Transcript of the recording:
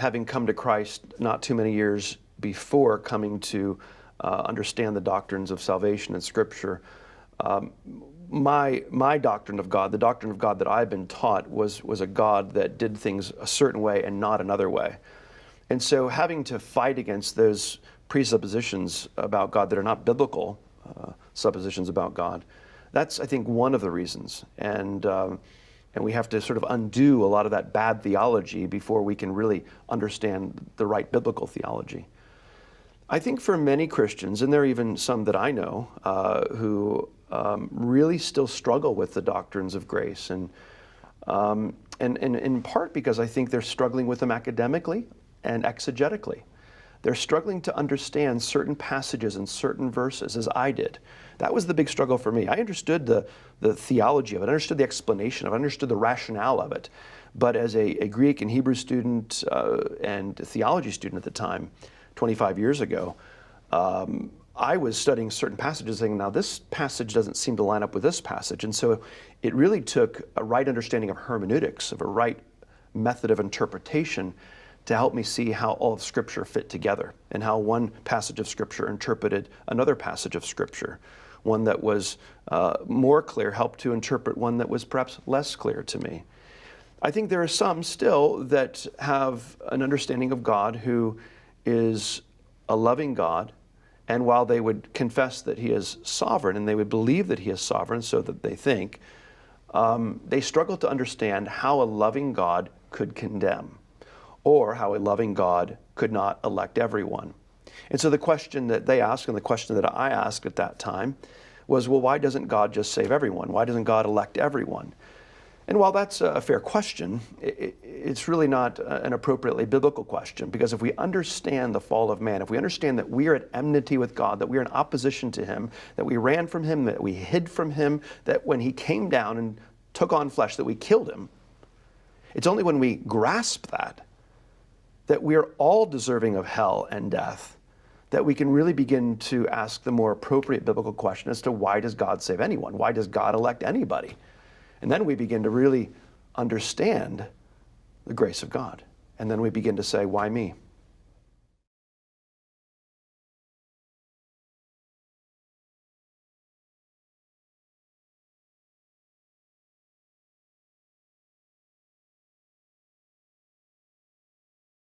having come to Christ not too many years before coming to understand the doctrines of salvation and Scripture, my doctrine of God, the doctrine of God that I've been taught, was a God that did things a certain way and not another way. And so having to fight against those presuppositions about God that are not biblical suppositions about God, that's, I think, one of the reasons. And we have to sort of undo a lot of that bad theology before we can really understand the right biblical theology. I think for many Christians, and there are even some that I know who really still struggle with the doctrines of grace, and in part because I think they're struggling with them academically and exegetically. They're struggling to understand certain passages and certain verses, as I did. That was the big struggle for me. I understood the theology of it, I understood the explanation of it, I understood the rationale of it. But as a Greek and Hebrew student and a theology student at the time, 25 years ago, I was studying certain passages saying, now this passage doesn't seem to line up with this passage. And so it really took a right understanding of hermeneutics, of a right method of interpretation, to help me see how all of Scripture fit together and how one passage of Scripture interpreted another passage of Scripture. One that was more clear helped to interpret one that was perhaps less clear to me. I think there are some still that have an understanding of God who is a loving God, and while they would confess that He is sovereign and they would believe that He is sovereign, so that they think, they struggle to understand how a loving God could condemn, or how a loving God could not elect everyone. And so the question that they asked, and the question that I asked at that time, was, well, why doesn't God just save everyone? Why doesn't God elect everyone? And while that's a fair question, it's really not an appropriately biblical question, because if we understand the fall of man, if we understand that we are at enmity with God, that we are in opposition to Him, that we ran from Him, that we hid from Him, that when He came down and took on flesh, that we killed Him, it's only when we grasp that we are all deserving of hell and death, that we can really begin to ask the more appropriate biblical question as to why does God save anyone? Why does God elect anybody? And then we begin to really understand the grace of God. And then we begin to say, why me?